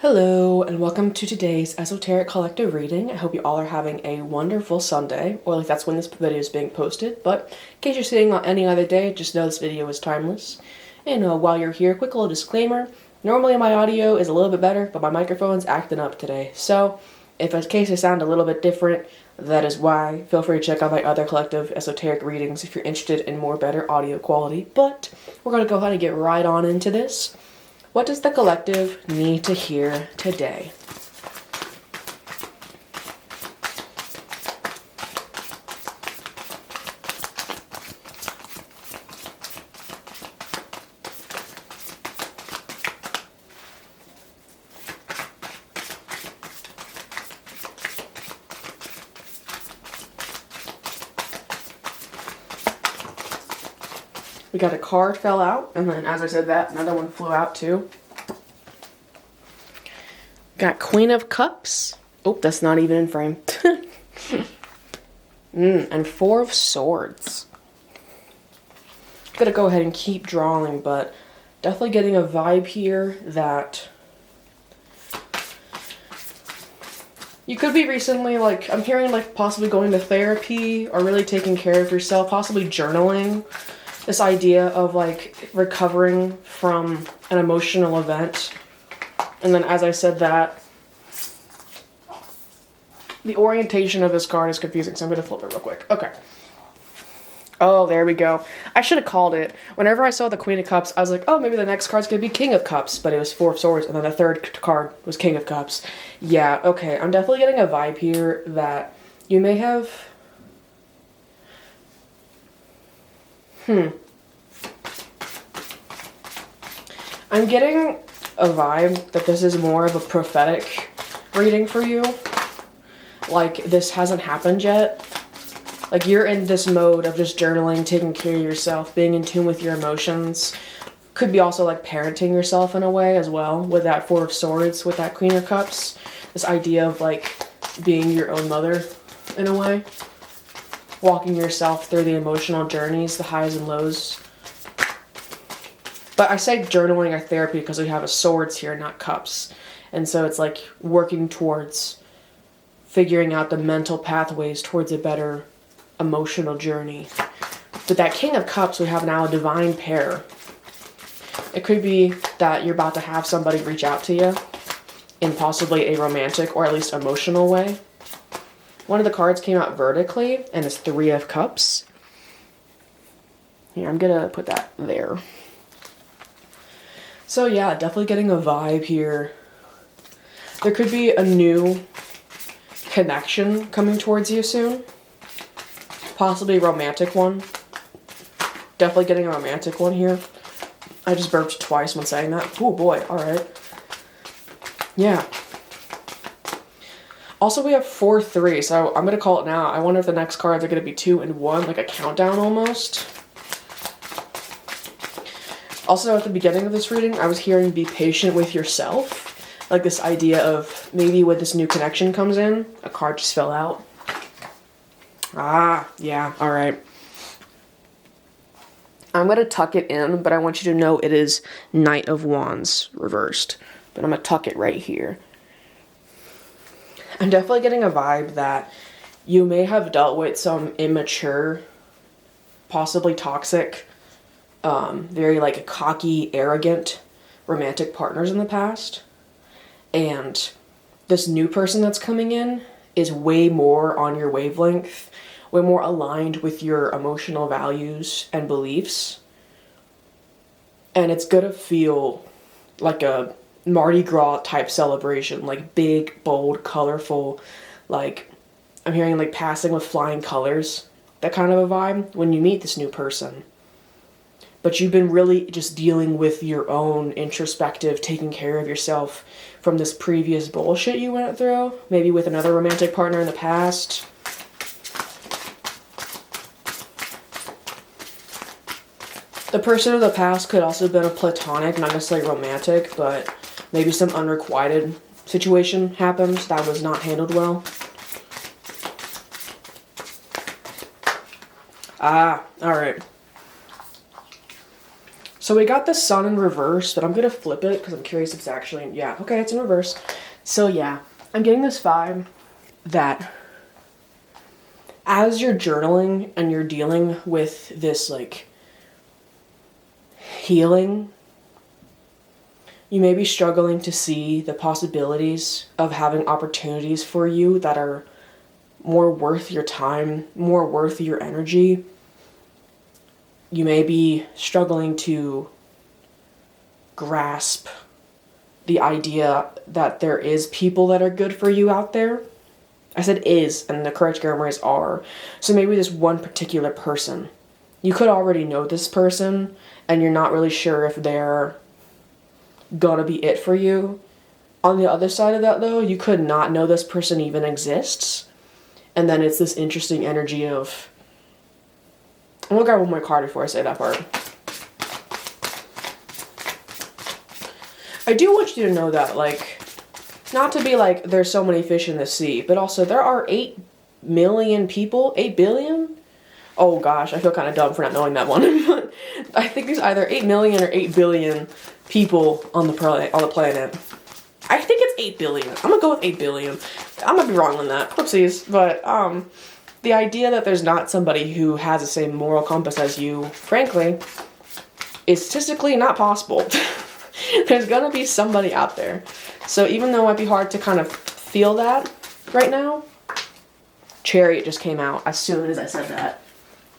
Hello, and welcome to today's Esoteric Collective reading. I hope you all are having a wonderful Sunday, or at least that's when this video is being posted. But in case you're seeing on any other day, just know this video is timeless. And while you're here, quick little disclaimer. Normally my audio is a little bit better, but my microphone's acting up today. So, if in case I sound a little bit different, that is why. Feel free to check out my other collective esoteric readings if you're interested in more better audio quality. But we're going to go ahead and get right on into this. What does the collective need to hear today? We got a card fell out, and then as I said that, another one flew out too. Got Queen of Cups. Oh, that's not even in frame. And Four of Swords. Gonna go ahead and keep drawing, but definitely getting a vibe here that you could be recently, I'm hearing, possibly going to therapy or really taking care of yourself, possibly journaling. This idea of, recovering from an emotional event. And then as I said that, the orientation of this card is confusing, so I'm going to flip it real quick. Okay. Oh, there we go. I should have called it. Whenever I saw the Queen of Cups, I was like, oh, maybe the next card's going to be King of Cups, but it was Four of Swords, and then the third card was King of Cups. Yeah, okay, I'm definitely getting a vibe here that you may have... I'm getting a vibe that this is more of a prophetic reading for you. This hasn't happened yet. You're in this mode of just journaling, taking care of yourself, being in tune with your emotions. Could be also parenting yourself in a way as well with that Four of Swords, with that Queen of Cups. This idea of being your own mother in a way. Walking yourself through the emotional journeys, the highs and lows. But I say journaling or therapy because we have a swords here, not cups. And so it's working towards figuring out the mental pathways towards a better emotional journey. With that King of Cups, we have now a divine pair. It could be that you're about to have somebody reach out to you in possibly a romantic or at least emotional way. One of the cards came out vertically, and it's Three of Cups. Here, I'm gonna put that there. So yeah, definitely getting a vibe here. There could be a new connection coming towards you soon. Possibly a romantic one. Definitely getting a romantic one here. I just burped twice when saying that. Oh boy, alright. Yeah. Also, we have 4-3, so I'm going to call it now. I wonder if the next cards are going to be 2 and 1, like a countdown almost. Also, at the beginning of this reading, I was hearing be patient with yourself. This idea of maybe when this new connection comes in, a card just fell out. Ah, yeah, alright. I'm going to tuck it in, but I want you to know it is Knight of Wands reversed. But I'm going to tuck it right here. I'm definitely getting a vibe that you may have dealt with some immature, possibly toxic, very cocky, arrogant romantic partners in the past. And this new person that's coming in is way more on your wavelength, way more aligned with your emotional values and beliefs. And it's gonna feel like a Mardi Gras type celebration, big, bold, colorful, I'm hearing passing with flying colors, that kind of a vibe when you meet this new person. But you've been really just dealing with your own introspective, taking care of yourself from this previous bullshit you went through, maybe with another romantic partner in the past. The person of the past could also have been a platonic, not necessarily romantic, but maybe some unrequited situation happened that was not handled well. Ah, alright. So we got the sun in reverse, but I'm going to flip it because I'm curious if it's actually, yeah, okay, it's in reverse. So yeah, I'm getting this vibe that as you're journaling and you're dealing with this, like, healing, you may be struggling to see the possibilities of having opportunities for you that are more worth your time, more worth your energy. You may be struggling to grasp the idea that there is people that are good for you out there. I said is, and the correct grammar is are. So maybe this one particular person. You could already know this person, and you're not really sure if they're gonna be it for you. On the other side of that, though, you could not know this person even exists. And then it's this interesting energy of... I'm gonna grab one more card before I say that part. I do want you to know that, like, not to be like, there's so many fish in the sea, but also there are 8 million people, 8 billion? Oh gosh, I feel kind of dumb for not knowing that one. But I think there's either 8 million or 8 billion people on the planet. I think it's 8 billion. I'm gonna go with 8 billion. I might be wrong on that. Whoopsies. But the idea that there's not somebody who has the same moral compass as you, frankly, is statistically not possible. There's gonna be somebody out there. So even though it might be hard to kind of feel that right now, Chariot just came out as soon as I said that.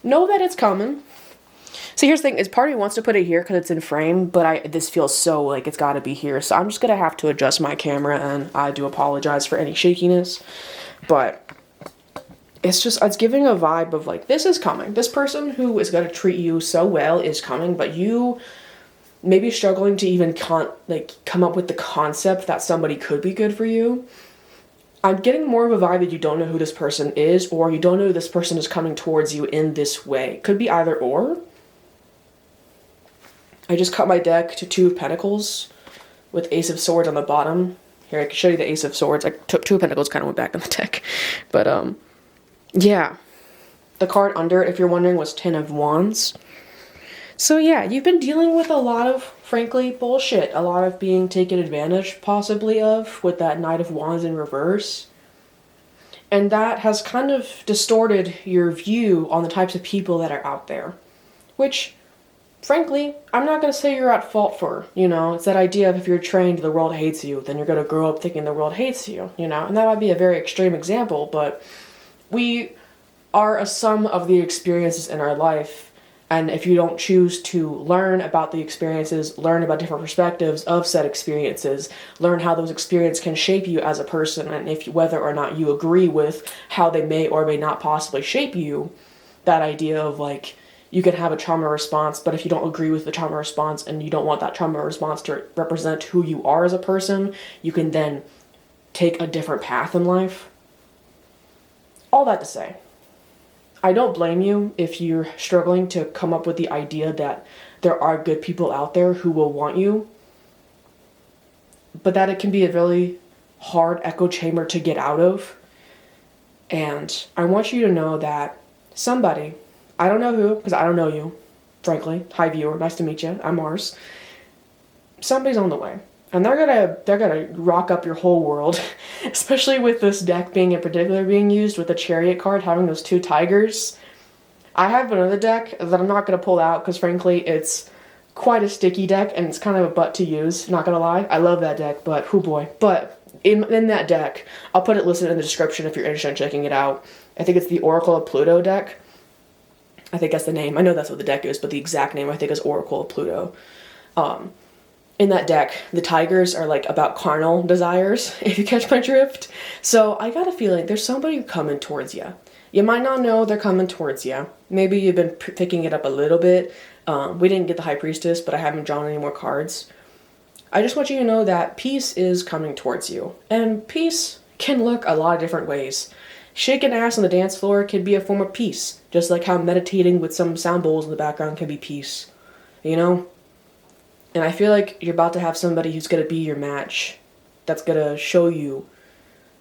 Know that it's coming. So here's the thing, is part of me wants to put it here because it's in frame, but this feels so like it's gotta be here. So I'm just gonna have to adjust my camera, and I do apologize for any shakiness. But it's giving a vibe of like, this is coming. This person who is gonna treat you so well is coming, but you may be struggling to even come up with the concept that somebody could be good for you. I'm getting more of a vibe that you don't know who this person is, or you don't know this person is coming towards you in this way. Could be either or. I just cut my deck to 2 of Pentacles with Ace of Swords on the bottom. Here, I can show you the Ace of Swords. I took 2 of Pentacles, kind of went back in the deck. But, yeah. The card under it, if you're wondering, was 10 of Wands. So yeah, you've been dealing with a lot of, frankly, bullshit. A lot of being taken advantage, possibly, of, with that Knight of Wands in reverse. And that has kind of distorted your view on the types of people that are out there. Which, frankly, I'm not going to say you're at fault for, you know? It's that idea of if you're trained the world hates you, then you're going to grow up thinking the world hates you, you know? And that might be a very extreme example, but we are a sum of the experiences in our life. And if you don't choose to learn about the experiences, learn about different perspectives of said experiences, learn how those experiences can shape you as a person, and whether or not you agree with how they may or may not possibly shape you, that idea of like, you can have a trauma response, but if you don't agree with the trauma response and you don't want that trauma response to represent who you are as a person, you can then take a different path in life. All that to say, I don't blame you if you're struggling to come up with the idea that there are good people out there who will want you, but that it can be a really hard echo chamber to get out of. And I want you to know that somebody, I don't know who, because I don't know you, frankly. Hi viewer, nice to meet you. I'm Mars. Somebody's on the way. And they're gonna rock up your whole world, especially with this deck being in particular being used with the Chariot card having those 2 tigers. I have another deck that I'm not gonna pull out because frankly it's quite a sticky deck and it's kind of a butt to use, not gonna lie. I love that deck, but oh boy. But in that deck, I'll put it listed in the description if you're interested in checking it out. I think it's the Oracle of Pluto deck. I think that's the name. I know that's what the deck is, but the exact name I think is Oracle of Pluto. In that deck, the tigers are like about carnal desires, if you catch my drift. So I got a feeling there's somebody coming towards you. You might not know they're coming towards you. Maybe you've been picking it up a little bit. We didn't get the High Priestess, but I haven't drawn any more cards. I just want you to know that peace is coming towards you. And peace can look a lot of different ways. Shaking ass on the dance floor can be a form of peace, just like how meditating with some sound bowls in the background can be peace. You know? And I feel like you're about to have somebody who's going to be your match, that's going to show you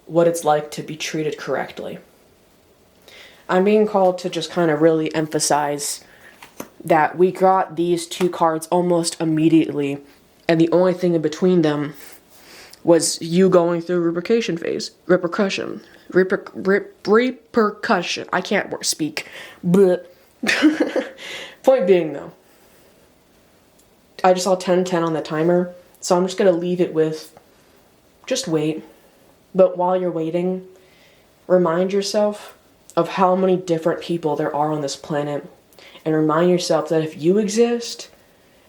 what it's like to be treated correctly. I'm being called to just kind of really emphasize that we got these two cards almost immediately, and the only thing in between them was you going through repercussion phase. Repercussion. Repercussion. I can't speak. But point being, though, I just saw 10:10 on the timer, so I'm just going to leave it with just wait. But while you're waiting, remind yourself of how many different people there are on this planet, and remind yourself that if you exist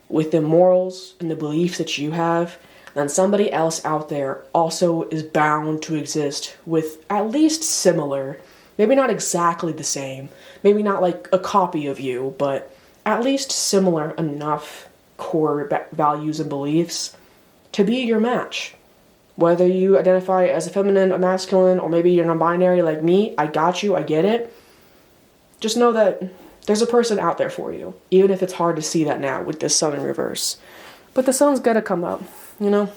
with the morals and the beliefs that you have, then somebody else out there also is bound to exist with at least similar, maybe not exactly the same, maybe not like a copy of you, but at least similar enough core values and beliefs to be your match. Whether you identify as a feminine, a masculine, or maybe you're non-binary like me, I got you, I get it. Just know that there's a person out there for you, even if it's hard to see that now with this sun in reverse. But the sun's gotta come up, you know?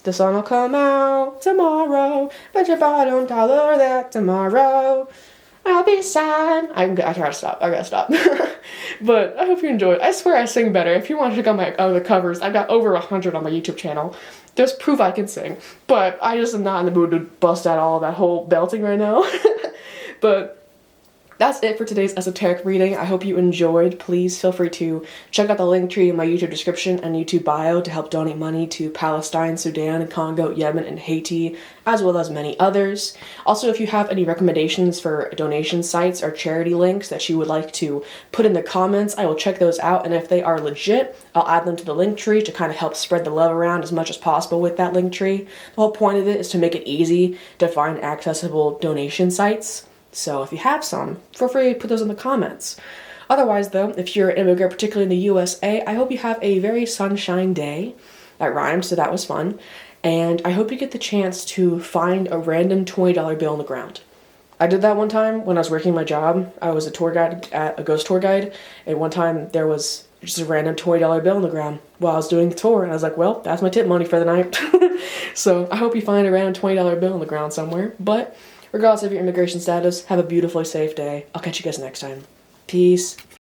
The sun will come out tomorrow, but your bottom dollar that tomorrow I'll be sad. I gotta stop. But I hope you enjoyed. I swear I sing better. If you want to check out my other covers, I've got over 100 on my YouTube channel. There's proof I can sing, but I just am not in the mood to bust out all that whole belting right now. But that's it for today's esoteric reading. I hope you enjoyed. Please feel free to check out the link tree in my YouTube description and YouTube bio to help donate money to Palestine, Sudan, Congo, Yemen, and Haiti, as well as many others. Also, if you have any recommendations for donation sites or charity links that you would like to put in the comments, I will check those out, and if they are legit, I'll add them to the link tree to kind of help spread the love around as much as possible with that link tree. The whole point of it is to make it easy to find accessible donation sites. So if you have some, feel free to put those in the comments. Otherwise, though, if you're an immigrant, particularly in the USA, I hope you have a very sunshine day. That rhymed, so that was fun. And I hope you get the chance to find a random $20 bill on the ground. I did that one time when I was working my job. I was a tour guide, a ghost tour guide, and one time there was just a random $20 bill on the ground while I was doing the tour, and I was like, well, that's my tip money for the night. So I hope you find a random $20 bill on the ground somewhere, but regardless of your immigration status, have a beautifully safe day. I'll catch you guys next time. Peace.